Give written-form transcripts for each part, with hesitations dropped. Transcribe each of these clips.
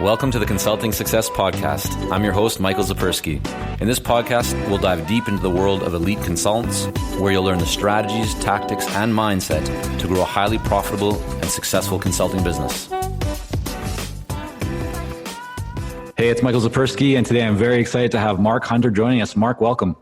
Welcome to the Consulting Success Podcast. I'm your host, Michael Zapersky. In this podcast, we'll dive deep into the world of elite consultants, where you'll learn the strategies, tactics, and mindset to grow a highly profitable and successful consulting business. Hey, it's Michael Zapersky, and today I'm very excited to have Mark Hunter joining us. Mark, welcome.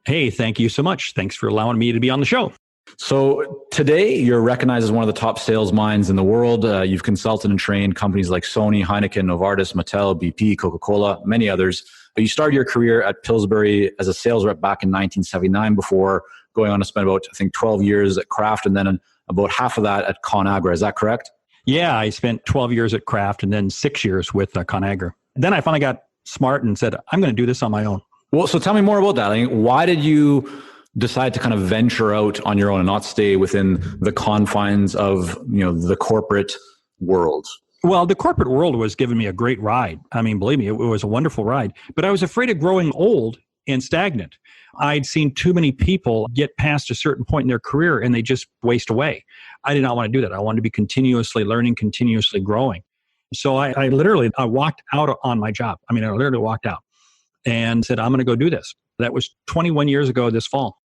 Hey, thank you so much. Thanks for allowing me to be on the show. So today you're recognized as one of the top sales minds in the world. You've consulted and trained companies like Sony, Heineken, Novartis, Mattel, BP, Coca-Cola, many others. But you started your career at Pillsbury as a sales rep back in 1979 before going on to spend about, 12 years at Kraft and then about half of that at ConAgra. Is that correct? Yeah, I spent 12 years at Kraft and then 6 years with ConAgra. Then I finally got smart and said, I'm going to do this on my own. Well, so tell me more about that. Like, why did you decide to kind of venture out on your own and not stay within the confines of, the corporate world? Well, the corporate world was giving me a great ride. I mean, believe me, it was a wonderful ride. But I was afraid of growing old and stagnant. I'd seen too many people get past a certain point in their career and they just waste away. I did not want to do that. I wanted to be continuously learning, continuously growing. So I literally walked out on my job. I literally walked out and said, I'm going to go do this. That was 21 years ago this fall.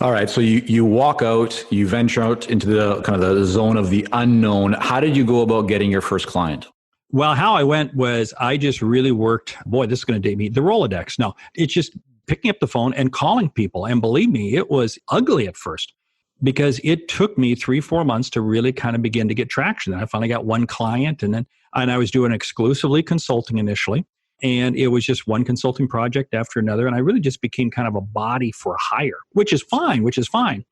All right. So you walk out, you venture out into the kind of the zone of the unknown. How did you go about getting your first client? Well, how I went was I just really worked, boy, this is going to date me, the Rolodex. No, it's just picking up the phone and calling people. And believe me, it was ugly at first because it took me 3-4 months to really kind of begin to get traction. And I finally got one client and I was doing exclusively consulting initially. And it was just one consulting project after another. And I really just became kind of a body for hire, which is fine.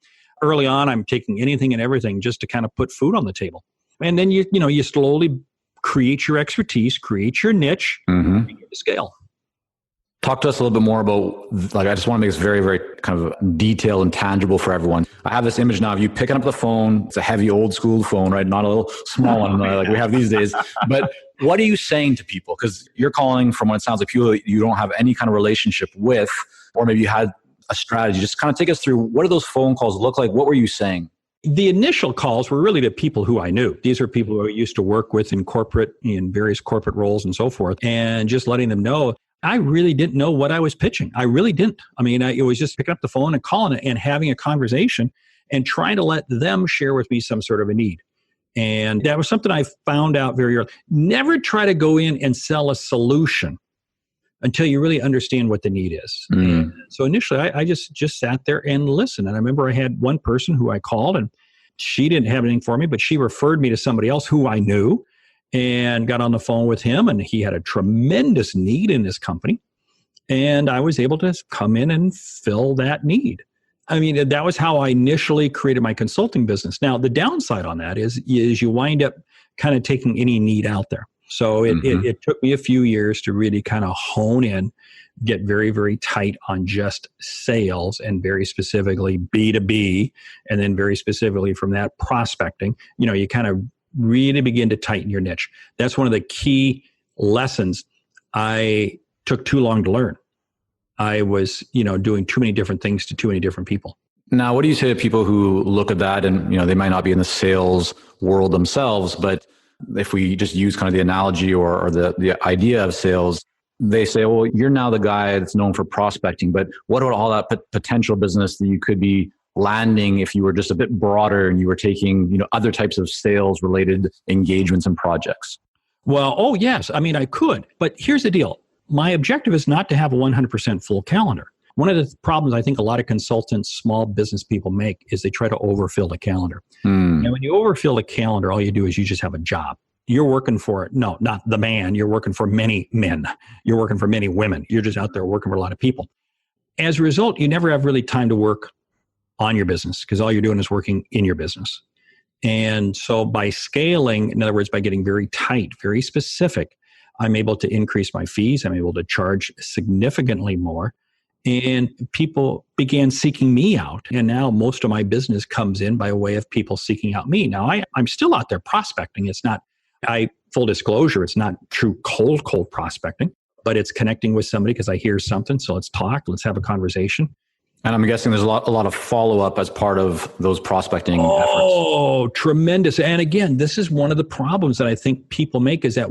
Early on, I'm taking anything and everything just to kind of put food on the table. And then you slowly create your expertise, create your niche, and get to scale. Talk to us a little bit more about, I just want to make this very, very kind of detailed and tangible for everyone. I have this image now of you picking up the phone. It's a heavy old school phone, right? Not a little small one like we have these days. But what are you saying to people? Because you're calling from what it sounds like people you don't have any kind of relationship with, or maybe you had a strategy. Just kind of take us through, what do those phone calls look like? What were you saying? The initial calls were really to people who I knew. These are people who I used to work with in various corporate roles and so forth, and just letting them know I really didn't know what I was pitching. I really didn't. It was just picking up the phone and calling it and having a conversation and trying to let them share with me some sort of a need. And that was something I found out very early. Never try to go in and sell a solution until you really understand what the need is. And so initially, I just sat there and listened. And I remember I had one person who I called, and she didn't have anything for me, but she referred me to somebody else who I knew, and got on the phone with him, and he had a tremendous need in his company. And I was able to come in and fill that need. That was how I initially created my consulting business. Now, the downside on that is you wind up kind of taking any need out there. So it took me a few years to really kind of hone in, get very, very tight on just sales and very specifically B2B, and then very specifically from that prospecting. You kind of really begin to tighten your niche. That's one of the key lessons I took too long to learn. I was, doing too many different things to too many different people. Now, what do you say to people who look at that and, they might not be in the sales world themselves, but if we just use kind of the analogy or the idea of sales, they say, well, you're now the guy that's known for prospecting, but what about all that potential business that you could be landing if you were just a bit broader and you were taking, other types of sales related engagements and projects? Well, oh yes. I could, but here's the deal. My objective is not to have a 100% full calendar. One of the problems I think a lot of consultants, small business people make is they try to overfill the calendar. And when you overfill the calendar, all you do is you just have a job. You're working for, no, not the man. You're working for many men. You're working for many women. You're just out there working for a lot of people. As a result, you never have really time to work on your business because all you're doing is working in your business. And so by scaling, in other words, by getting very tight, very specific, I'm able to increase my fees. I'm able to charge significantly more. And people began seeking me out. And now most of my business comes in by way of people seeking out me. Now, I'm still out there prospecting. It's not, full disclosure, it's not true cold prospecting, but it's connecting with somebody because I hear something. So let's talk, let's have a conversation. And I'm guessing there's a lot of follow-up as part of those prospecting efforts. Oh, tremendous. And again, this is one of the problems that I think people make is that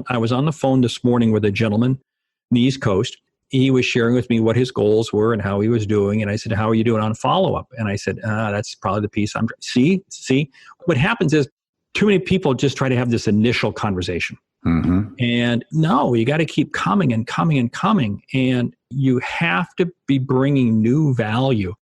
I was on the phone this morning with a gentleman in the East Coast. He was sharing with me what his goals were and how he was doing. And I said, how are you doing on follow-up? And I said, that's probably the piece see, what happens is too many people just try to have this initial conversation. Mm-hmm. And no, you got to keep coming and coming and coming. And you have to be bringing new value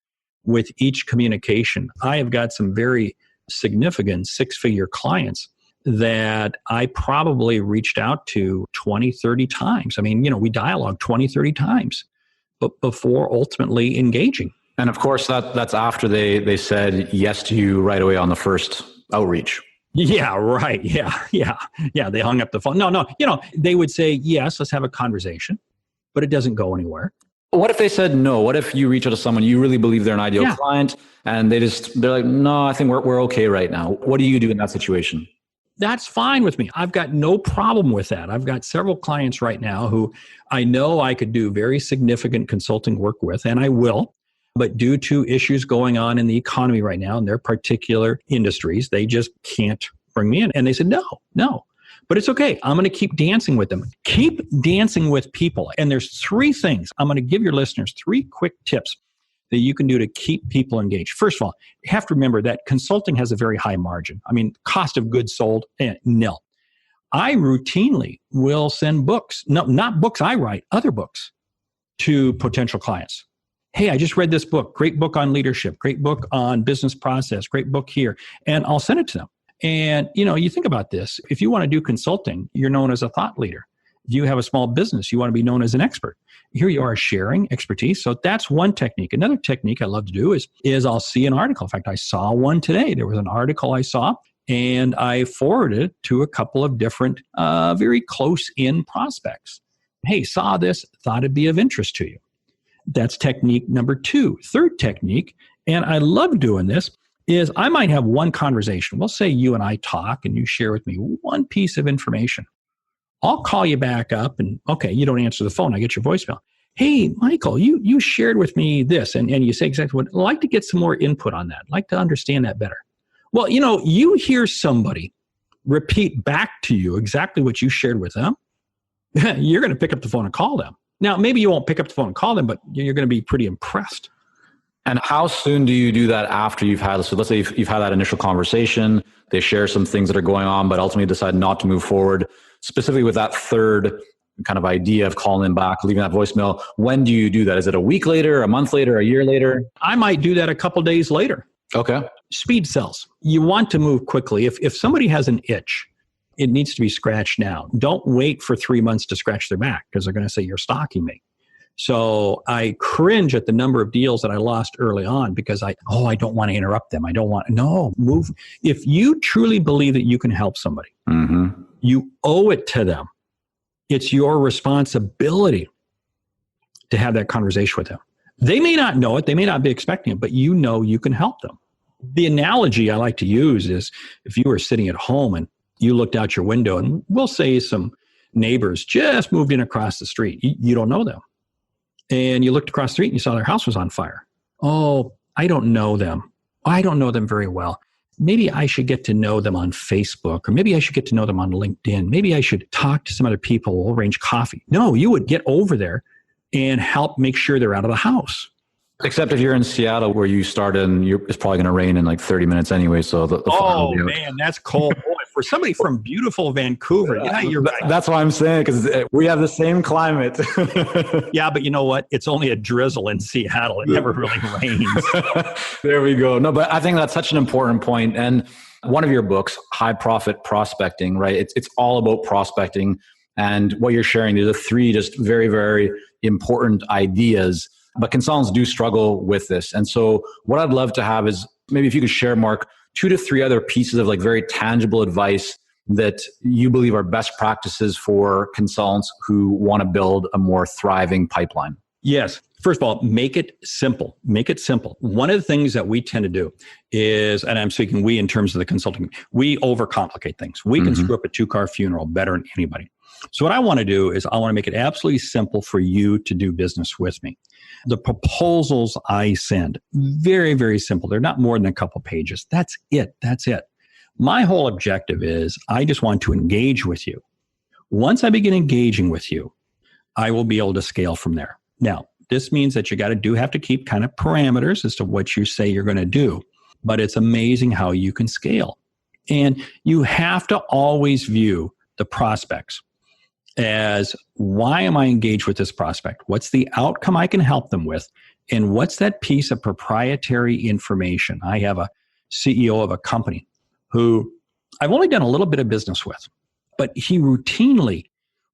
with each communication. I have got some very significant 6-figure clients that I probably reached out to 20, 30 times. I mean, we dialogue 20, 30 times, but before ultimately engaging. And of course, that's after they said yes to you right away on the first outreach. Yeah, right. Yeah. They hung up the phone. No. They would say, yes, let's have a conversation, but it doesn't go anywhere. What if they said no? What if you reach out to someone, you really believe they're an ideal client, and they're like, no, I think we're okay right now. What do you do in that situation? That's fine with me. I've got no problem with that. I've got several clients right now who I know I could do very significant consulting work with, and I will. But due to issues going on in the economy right now in their particular industries, they just can't bring me in. And they said, no. But it's okay. I'm going to keep dancing with them. Keep dancing with people. And there's 3 things. I'm going to give your listeners 3 quick tips that you can do to keep people engaged. First of all, you have to remember that consulting has a very high margin. I mean, cost of goods sold, nil. I routinely will send books, no, not books I write, other books to potential clients. Hey, I just read this book, great book on leadership, great book on business process, great book here, and I'll send it to them. And, you think about this. If you want to do consulting, you're known as a thought leader. If you have a small business, you want to be known as an expert. Here you are sharing expertise. So that's one technique. Another technique I love to do is I'll see an article. In fact, I saw one today. There was an article I saw, and I forwarded it to a couple of different, very close-in prospects. Hey, saw this, thought it'd be of interest to you. That's technique number 2. Third technique, and I love doing this, is I might have one conversation. We'll say you and I talk and you share with me one piece of information. I'll call you back up and, okay, you don't answer the phone. I get your voicemail. Hey, Michael, you shared with me this, and you say exactly what. I'd like to get some more input on that. I'd like to understand that better. Well, you hear somebody repeat back to you exactly what you shared with them, you're going to pick up the phone and call them. Now, maybe you won't pick up the phone and call them, but you're going to be pretty impressed. And how soon do you do that after you've had, so let's say you've had that initial conversation, they share some things that are going on, but ultimately decide not to move forward, specifically with that third kind of idea of calling them back, leaving that voicemail. When do you do that? Is it a week later, a month later, a year later? I might do that a couple days later. Okay. Speed sells. You want to move quickly. If somebody has an itch, it needs to be scratched now. Don't wait for 3 months to scratch their back because they're going to say you're stalking me. So I cringe at the number of deals that I lost early on because I don't want to interrupt them. Move. If you truly believe that you can help somebody, you owe it to them. It's your responsibility to have that conversation with them. They may not know it. They may not be expecting it, but you can help them. The analogy I like to use is if you were sitting at home and you looked out your window and we'll say some neighbors just moved in across the street. You don't know them. And you looked across the street and you saw their house was on fire. Oh, I don't know them. I don't know them very well. Maybe I should get to know them on Facebook, or maybe I should get to know them on LinkedIn. Maybe I should talk to some other people. We'll arrange coffee. No, you would get over there and help make sure they're out of the house. Except if you're in Seattle where you started and it's probably going to rain in like 30 minutes anyway. So the fire will be out. Man, that's cold. Boy, for somebody from beautiful Vancouver, yeah, you're right. That's what I'm saying, because we have the same climate. Yeah, but you know what? It's only a drizzle in Seattle. It never really rains. There we go. No, but I think that's such an important point. And one of your books, High Profit Prospecting, right? It's all about prospecting. And what you're sharing, there's 3 just very, very important ideas. But consultants do struggle with this. And so what I'd love to have is maybe if you could share, Mark, 2 to 3 other pieces of like very tangible advice that you believe are best practices for consultants who want to build a more thriving pipeline. Yes. First of all, make it simple. Make it simple. One of the things that we tend to do is, and I'm speaking we in terms of the consulting, we overcomplicate things. We can screw up a 2-car funeral better than anybody. So what I want to do is I want to make it absolutely simple for you to do business with me. The proposals I send, very, very simple. They're not more than a couple pages. That's it. That's it. My whole objective is I just want to engage with you. Once I begin engaging with you, I will be able to scale from there. Now, this means that you have to keep kind of parameters as to what you say you're going to do, but it's amazing how you can scale. And you have to always view the prospects as, why am I engaged with this prospect? What's the outcome I can help them with? And what's that piece of proprietary information? I have a CEO of a company who I've only done a little bit of business with, but he routinely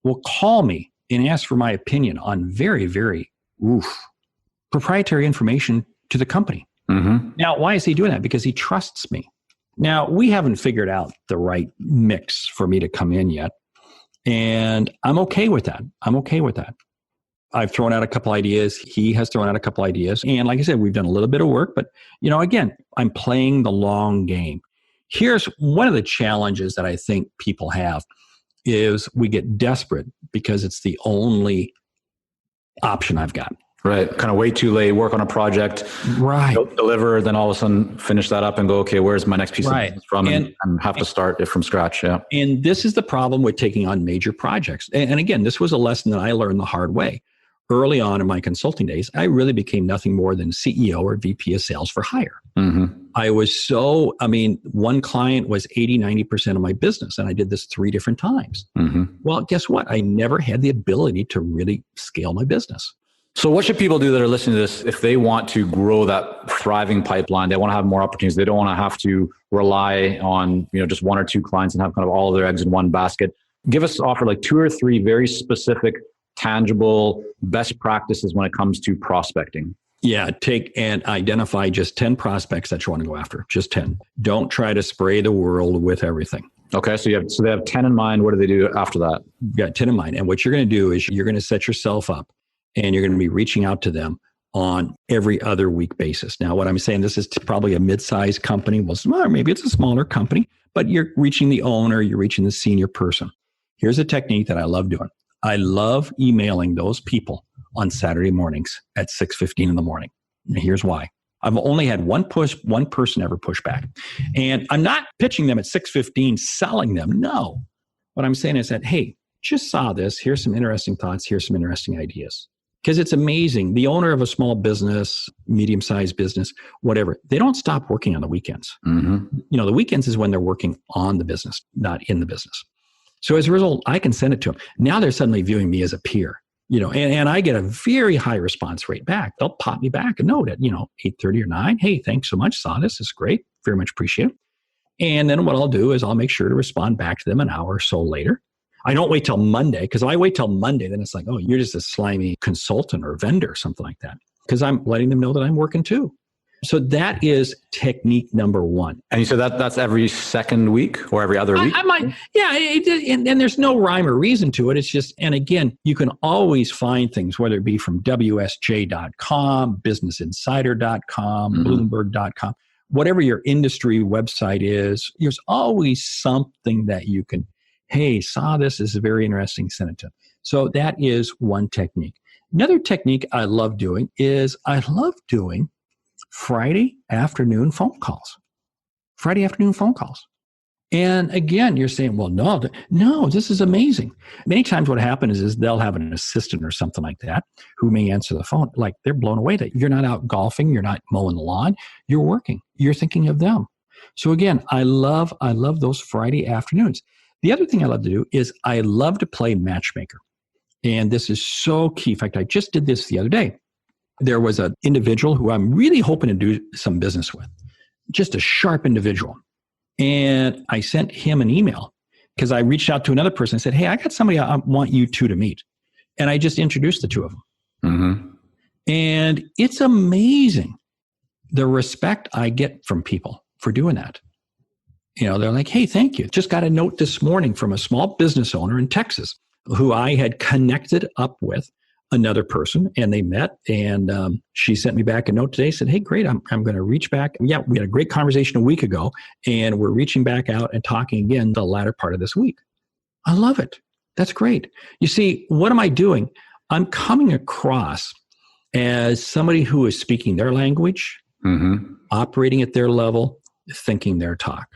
will call me and ask for my opinion on very, very proprietary information to the company. Mm-hmm. Now, why is he doing that? Because he trusts me. Now, we haven't figured out the right mix for me to come in yet. And I'm okay with that. I've thrown out a couple ideas. He has thrown out a couple ideas. And like I said, we've done a little bit of work, but again, I'm playing the long game. Here's one of the challenges that I think people have is we get desperate because it's the only option I've got. Right. Kind of wait too late, work on a project, right, deliver, then all of a sudden finish that up and go, okay, where's my next piece of business from? And have to start it from scratch. Yeah. And this is the problem with taking on major projects. And again, this was a lesson that I learned the hard way. Early on in my consulting days, I really became nothing more than CEO or VP of sales for hire. Mm-hmm. One client was 80, 90% of my business, and I did this 3 different times. Mm-hmm. Well, guess what? I never had the ability to really scale my business. So what should people do that are listening to this if they want to grow that thriving pipeline? They want to have more opportunities. They don't want to have to rely on, just 1 or 2 clients and have kind of all of their eggs in one basket. Offer like 2 or 3 very specific, tangible best practices when it comes to prospecting. Yeah, take and identify just 10 prospects that you want to go after. Just 10. Don't try to spray the world with everything. Okay, so they have 10 in mind. What do they do after that? You got 10 in mind. And what you're going to do is you're going to set yourself up and you're going to be reaching out to them on every other week basis. Now, what I'm saying, this is probably a mid-sized company. Well, maybe it's a smaller company, but you're reaching the owner, you're reaching the senior person. Here's a technique that I love doing. I love emailing those people on Saturday mornings at 6:15 in the morning. And here's why. I've only had one person ever push back. And I'm not pitching them at 6:15, selling them. No. What I'm saying is that, hey, just saw this. Here's some interesting thoughts. Here's some interesting ideas. Because it's amazing. The owner of a small business, medium-sized business, whatever, they don't stop working on the weekends. Mm-hmm. The weekends is when they're working on the business, not in the business. So as a result, I can send it to them. Now they're suddenly viewing me as a peer, and I get a very high response rate back. They'll pop me back a note at, 8:30 or 9. Hey, thanks so much. Saw this. It's great. Very much appreciate it. And then what I'll do is I'll make sure to respond back to them an hour or so later. I don't wait till Monday, because if I wait till Monday, then it's like, oh, you're just a slimy consultant or vendor, something like that. Because I'm letting them know that I'm working too. So that is technique number 1. And you said that's every second week or every other week? I might, yeah. And there's no rhyme or reason to it. It's just, and again, you can always find things, whether it be from WSJ.com, BusinessInsider.com, Mm-hmm. Bloomberg.com, whatever your industry website is, there's always something that you can, hey, saw this is very interesting, send it to them. So that is one technique. Another technique I love doing is Friday afternoon phone calls. And again, you're saying, well, no, this is amazing. Many times what happens is they'll have an assistant or something like that who may answer the phone. Like they're blown away that you're not out golfing, you're not mowing the lawn, you're working, you're thinking of them. So again, I love those Friday afternoons. The other thing I love to do is I love to play matchmaker. And this is so key. In fact, I just did this the other day. There was an individual who I'm really hoping to do some business with, just a sharp individual. And I sent him an email because I reached out to another person and said, hey, I got somebody I want you two to meet. And I just introduced the two of them. Mm-hmm. And it's amazing the respect I get from people for doing that. They're like, hey, thank you. Just got a note this morning from a small business owner in Texas who I had connected up with another person, and they met, and she sent me back a note today, said, hey, great, I'm going to reach back. Yeah, we had a great conversation a week ago, and we're reaching back out and talking again the latter part of this week. I love it. That's great. You see, what am I doing? I'm coming across as somebody who is speaking their language, operating at their level, thinking their talk.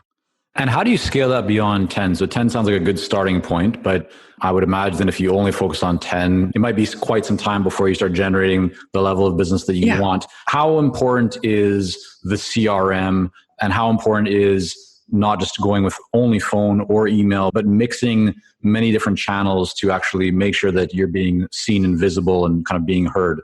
And how do you scale that beyond 10? So 10 sounds like a good starting point, but I would imagine if you only focus on 10, it might be quite some time before you start generating the level of business that you want. How important is the CRM, and how important is not just going with only phone or email, but mixing many different channels to actually make sure that you're being seen and visible and kind of being heard?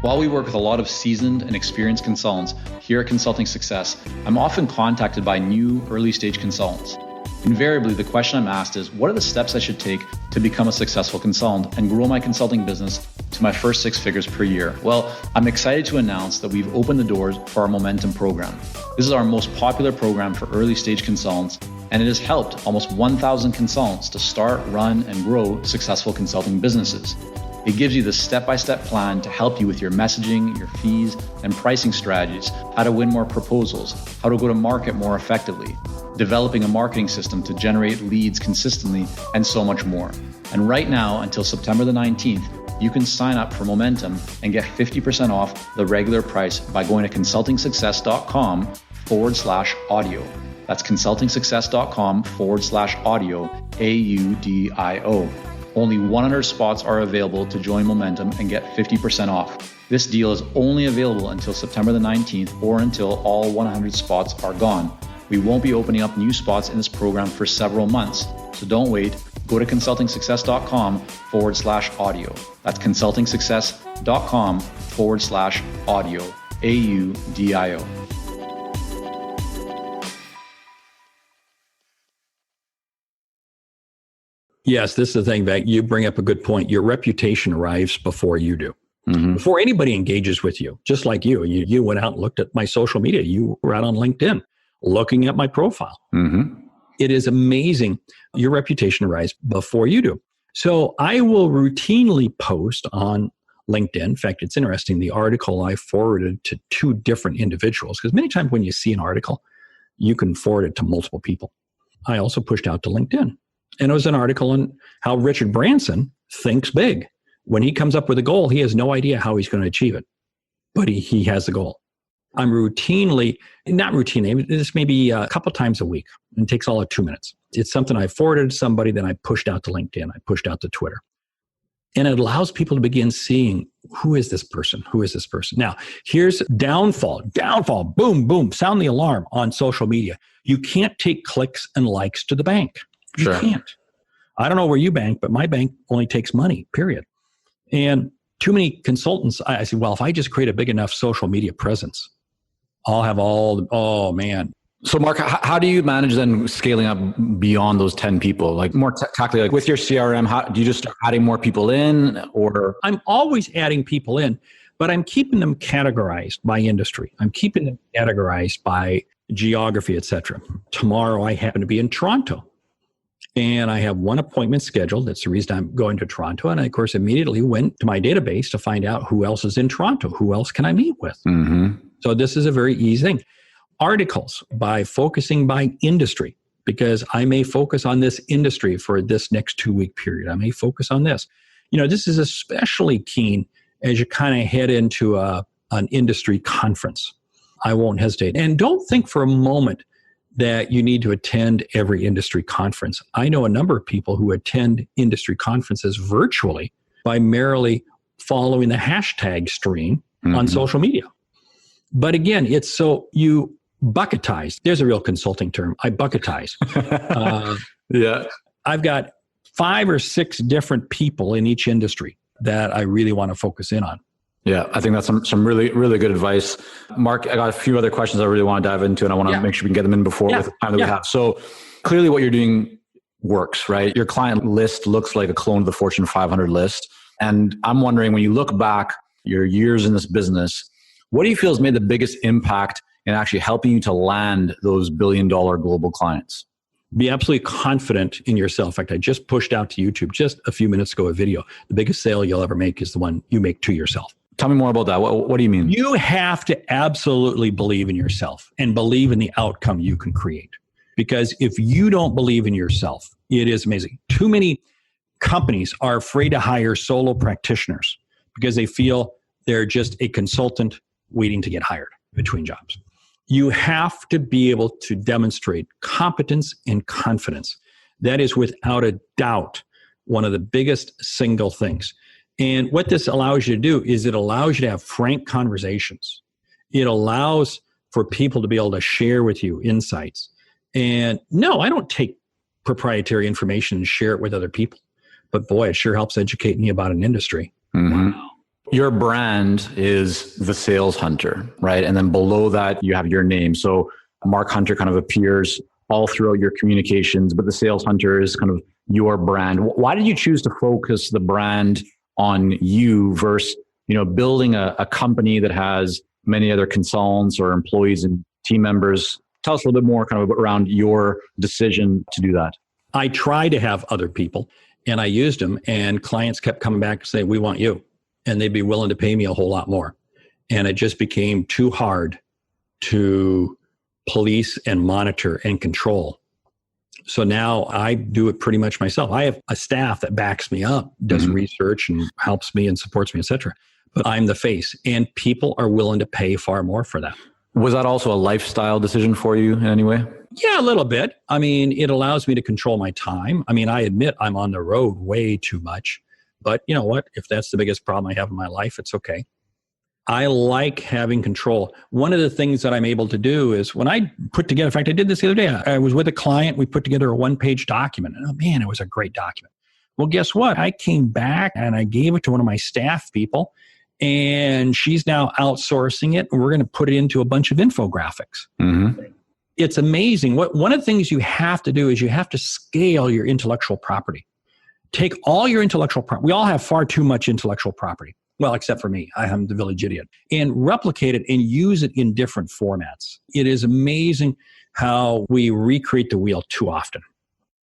While we work with a lot of seasoned and experienced consultants here at Consulting Success, I'm often contacted by new early stage consultants. Invariably, the question I'm asked is, what are the steps I should take to become a successful consultant and grow my consulting business to my first 6 figures per year? Well, I'm excited to announce that we've opened the doors for our Momentum program. This is our most popular program for early stage consultants, and it has helped almost 1,000 consultants to start, run, and grow successful consulting businesses. It gives you the step-by-step plan to help you with your messaging, your fees, and pricing strategies, how to win more proposals, how to go to market more effectively, developing a marketing system to generate leads consistently, and so much more. And right now, until September the 19th, you can sign up for Momentum and get 50% off the regular price by going to consultingsuccess.com/audio. That's consultingsuccess.com/audio, AUDIO. Only 100 spots are available to join Momentum and get 50% off. This deal is only available until September the 19th or until all 100 spots are gone. We won't be opening up new spots in this program for several months, so don't wait. Go to consultingsuccess.com/audio. That's consultingsuccess.com/audio, AUDIO. Yes, this is the thing that you bring up a good point. Your reputation arrives before you do. Before anybody engages with you, just like you. You went out and looked at my social media. You were out on LinkedIn looking at my profile. It is amazing. Your reputation arrives before you do. So I will routinely post on LinkedIn. In fact, it's interesting. The article I forwarded to 2 different individuals, because many times when you see an article, you can forward it to multiple people. I also pushed out to LinkedIn. And it was an article on how Richard Branson thinks big. When he comes up with a goal, he has no idea how he's going to achieve it, but he has a goal. I'm not routinely, this may be a couple times a week. It takes all of 2 minutes. It's something I forwarded to somebody, then I pushed out to LinkedIn, I pushed out to Twitter. And it allows people to begin seeing, who is this person? Who is this person? Now, here's downfall, boom, boom, sound the alarm on social media. You can't take clicks and likes to the bank. You can't. I don't know where you bank, but my bank only takes money, period. And too many consultants, I say, well, if I just create a big enough social media presence, I'll have oh man. So Mark, how do you manage then scaling up beyond those 10 people? Like more tactically, like with your CRM, how do you just start adding more people in, or? I'm always adding people in, but I'm keeping them categorized by industry. I'm keeping them categorized by geography, etc. Tomorrow I happen to be in Toronto. And I have one appointment scheduled. That's the reason I'm going to Toronto. And I, of course, immediately went to my database to find out who else is in Toronto. Who else can I meet with? So this is a very easy thing. Articles, by focusing by industry, because I may focus on this industry for this next 2-week period. I may focus on this. This is especially keen as you kind of head into an industry conference. I won't hesitate. And don't think for a moment that you need to attend every industry conference. I know a number of people who attend industry conferences virtually by merely following the hashtag stream on social media. But again, it's so you bucketize. There's a real consulting term. I bucketize. I've got 5 or 6 different people in each industry that I really want to focus in on. Yeah, I think that's some really, really good advice. Mark, I got a few other questions I really want to dive into, and I want to make sure we can get them in before with the time that we have. So clearly what you're doing works, right? Your client list looks like a clone of the Fortune 500 list. And I'm wondering, when you look back your years in this business, what do you feel has made the biggest impact in actually helping you to land those billion-dollar global clients? Be absolutely confident in yourself. In fact, I just pushed out to YouTube just a few minutes ago a video. The biggest sale you'll ever make is the one you make to yourself. Tell me more about that. What do you mean? You have to absolutely believe in yourself and believe in the outcome you can create. Because if you don't believe in yourself, it is amazing. Too many companies are afraid to hire solo practitioners because they feel they're just a consultant waiting to get hired between jobs. You have to be able to demonstrate competence and confidence. That is without a doubt one of the biggest single things. And what this allows you to do is it allows you to have frank conversations. It allows for people to be able to share with you insights. And no, I don't take proprietary information and share it with other people. But boy, it sure helps educate me about an industry. Mm-hmm. Wow. Your brand is the Sales Hunter, right? And then below that, you have your name. So Mark Hunter kind of appears all throughout your communications, but the Sales Hunter is kind of your brand. Why did you choose to focus the brand on you versus, building a company that has many other consultants or employees and team members? Tell us a little bit more kind of around your decision to do that. I tried to have other people and I used them, and clients kept coming back and saying, we want you. And they'd be willing to pay me a whole lot more. And it just became too hard to police and monitor and control. So now I do it pretty much myself. I have a staff that backs me up, does research and helps me and supports me, et cetera. But I'm the face, and people are willing to pay far more for that. Was that also a lifestyle decision for you in any way? Yeah, a little bit. I mean, it allows me to control my time. I mean, I admit I'm on the road way too much. But you know what? If that's the biggest problem I have in my life, it's okay. I like having control. One of the things that I'm able to do is when I put together, in fact, I did this the other day. I was with a client. We put together a one-page document. And oh man, it was a great document. Well, guess what? I came back and I gave it to one of my staff people, and she's now outsourcing it. And we're going to put it into a bunch of infographics. Mm-hmm. It's amazing. One of the things you have to do is you have to scale your intellectual property. Take all your intellectual property. We all have far too much intellectual property. Well, except for me. I am the village idiot. And replicate it and use it in different formats. It is amazing how we recreate the wheel too often.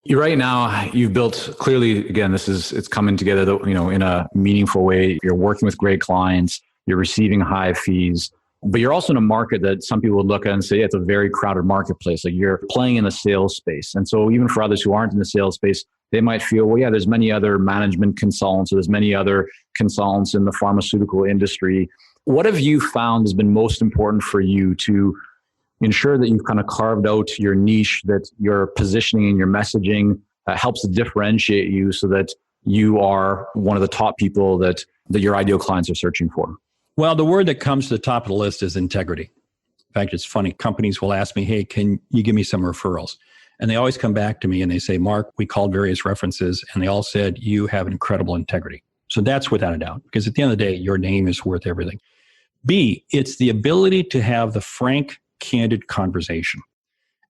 You're right now, you've built, clearly, again, it's coming together, in a meaningful way. You're working with great clients. You're receiving high fees. But you're also in a market that some people would look at and say, yeah, it's a very crowded marketplace. Like you're playing in the sales space. And so even for others who aren't in the sales space, they might feel, well, yeah, there's many other management consultants, or there's many other consultants in the pharmaceutical industry. What have you found has been most important for you to ensure that you've kind of carved out your niche, that your positioning and your messaging helps to differentiate you so that you are one of the top people that your ideal clients are searching for? Well, the word that comes to the top of the list is integrity. In fact, it's funny. Companies will ask me, hey, can you give me some referrals? And they always come back to me and they say, Mark, we called various references and they all said, you have incredible integrity. So that's without a doubt, because at the end of the day, your name is worth everything. B, it's the ability to have the frank, candid conversation.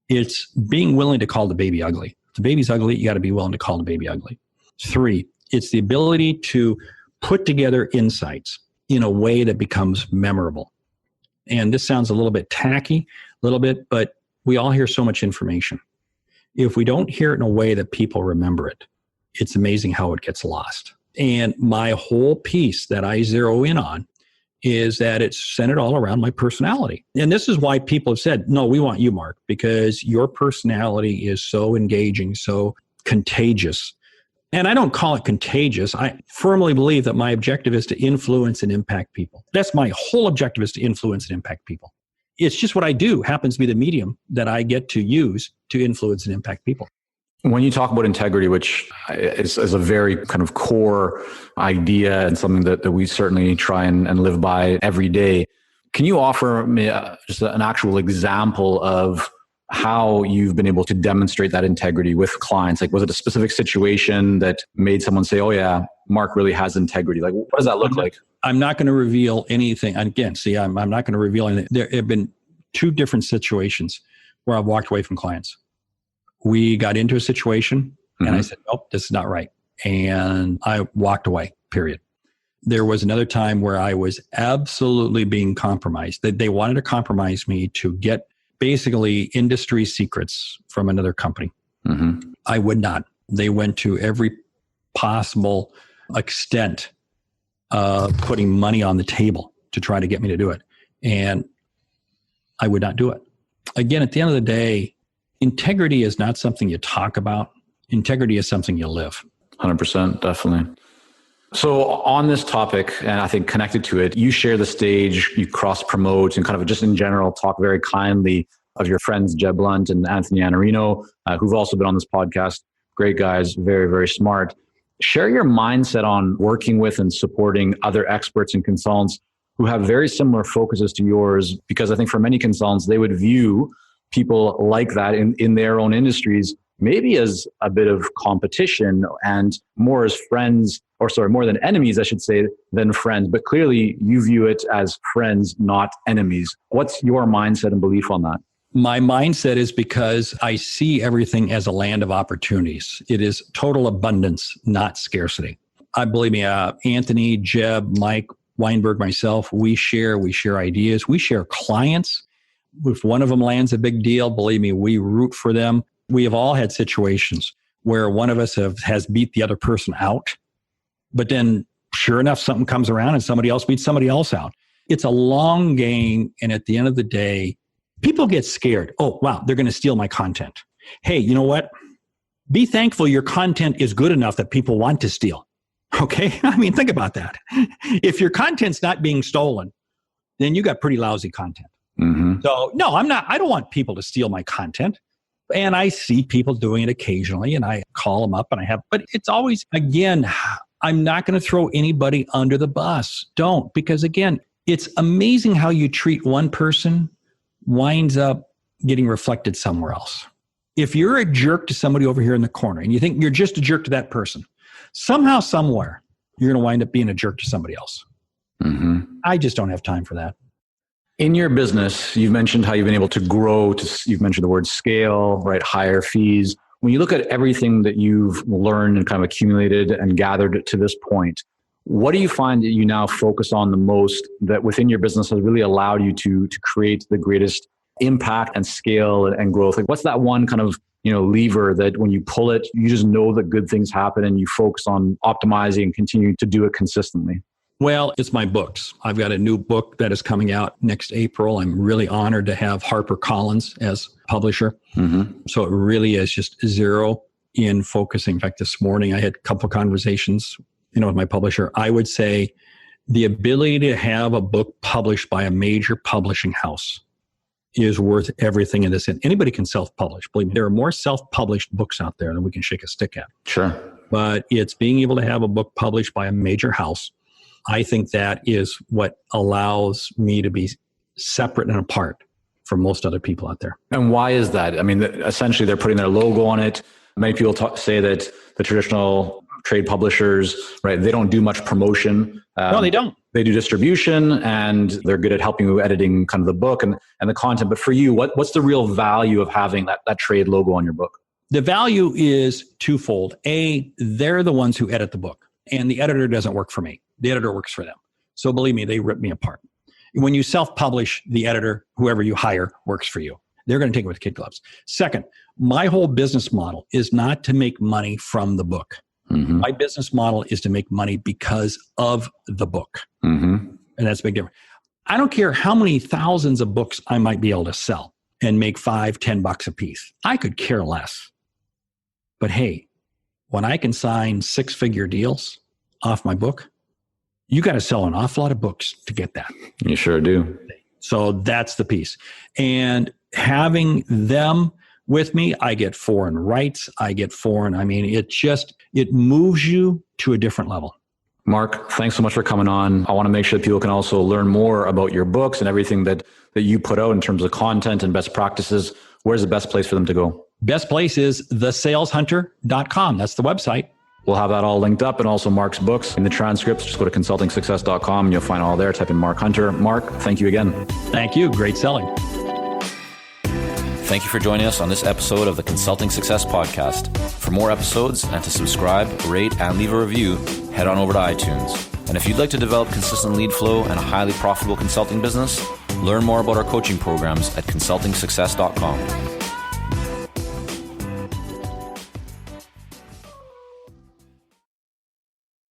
It's being willing to call the baby ugly. If the baby's ugly, you got to be willing to call the baby ugly. 3, it's the ability to put together insights in a way that becomes memorable. And this sounds a little bit tacky, but we all hear so much information. If we don't hear it in a way that people remember it, it's amazing how it gets lost. And my whole piece that I zero in on is that it's centered all around my personality. And this is why people have said, no, we want you, Mark, because your personality is so engaging, so contagious. And I don't call it contagious. I firmly believe that my objective is to influence and impact people. That's my whole objective, is to influence and impact people. It's just what I do happens to be the medium that I get to use to influence and impact people. When you talk about integrity, which is a very kind of core idea and something that we certainly try and live by every day, can you offer me just an actual example of how you've been able to demonstrate that integrity with clients? Like, was it a specific situation that made someone say, oh yeah, Mark really has integrity? Like, what does that look like? I'm not going to reveal anything. Again, see, I'm not going to reveal anything. There have been 2 different situations where I've walked away from clients. We got into a situation and I said, nope, this is not right. And I walked away, period. There was another time where I was absolutely being compromised. They wanted to compromise me to get basically industry secrets from another company. Mm-hmm. I would not. They went to every possible extent of putting money on the table to try to get me to do it. And I would not do it. Again, at the end of the day, integrity is not something you talk about. Integrity is something you live. 100%, definitely. So on this topic, and I think connected to it, you share the stage, you cross promote, and kind of just in general talk very kindly of your friends Jeb Blunt and Anthony Iannarino, who've also been on this podcast. Great guys, very, very smart. Share your mindset on working with and supporting other experts and consultants who have very similar focuses to yours, because I think for many consultants, they would view people like that in their own industries maybe as a bit of competition and more as friends, or sorry, more than enemies, I should say, than friends. But clearly you view it as friends, not enemies. What's your mindset and belief on that? My mindset is because I see everything as a land of opportunities. It is total abundance, not scarcity. I believe me, Anthony, Jeb, Mike, Weinberg, myself, we share ideas, we share clients. If one of them lands a big deal, believe me, we root for them. We have all had situations where one of us has beat the other person out, but then sure enough, something comes around and somebody else beats somebody else out. It's a long game. And at the end of the day, people get scared. Oh, wow, they're going to steal my content. Hey, you know what? Be thankful your content is good enough that people want to steal. Okay? I mean, think about that. If your content's not being stolen, then you got pretty lousy content. Mm-hmm. So no, I don't want people to steal my content. And I see people doing it occasionally and I call them up but it's always, again, I'm not going to throw anybody under the bus. Don't, because again, it's amazing how you treat one person winds up getting reflected somewhere else. If you're a jerk to somebody over here in the corner and you think you're just a jerk to that person, somehow, somewhere, you're going to wind up being a jerk to somebody else. Mm-hmm. I just don't have time for that. In your business, you've mentioned how you've been able to grow you've mentioned the word scale, right? Higher fees. When you look at everything that you've learned and kind of accumulated and gathered to this point, what do you find that you now focus on the most that within your business has really allowed you to create the greatest impact and scale and growth? Like what's that one kind of, lever that when you pull it, you just know that good things happen and you focus on optimizing and continuing to do it consistently? Well, it's my books. I've got a new book that is coming out next April. I'm really honored to have HarperCollins as publisher. Mm-hmm. So it really is just zero in focusing. In fact, this morning I had a couple of conversations, with my publisher. I would say the ability to have a book published by a major publishing house is worth everything in this. And anybody can self-publish. Believe me, there are more self-published books out there than we can shake a stick at. Sure. But it's being able to have a book published by a major house. I think that is what allows me to be separate and apart from most other people out there. And why is that? I mean, essentially they're putting their logo on it. Many people say that the traditional trade publishers, right, they don't do much promotion. No, they don't. They do distribution and they're good at helping you editing kind of the book and the content. But for you, what's the real value of having that trade logo on your book? The value is twofold. A, they're the ones who edit the book and the editor doesn't work for me. The editor works for them. So believe me, they rip me apart. When you self-publish, the editor, whoever you hire, works for you. They're going to take it with kid gloves. Second, my whole business model is not to make money from the book. Mm-hmm. My business model is to make money because of the book. Mm-hmm. And that's a big difference. I don't care how many thousands of books I might be able to sell and make $5-10 a piece. I could care less. But hey, when I can sign 6-figure deals off my book, you got to sell an awful lot of books to get that. You sure do. So that's the piece. And having them with me, I get foreign rights. It moves you to a different level. Mark, thanks so much for coming on. I want to make sure that people can also learn more about your books and everything that you put out in terms of content and best practices. Where's the best place for them to go? Best place is thesaleshunter.com. That's the website. We'll have that all linked up and also Mark's books in the transcripts. Just go to consultingsuccess.com and you'll find all there. Type in Mark Hunter. Mark, thank you again. Thank you. Great selling. Thank you for joining us on this episode of the Consulting Success Podcast. For more episodes and to subscribe, rate, and leave a review, head on over to iTunes. And if you'd like to develop consistent lead flow and a highly profitable consulting business, learn more about our coaching programs at consultingsuccess.com.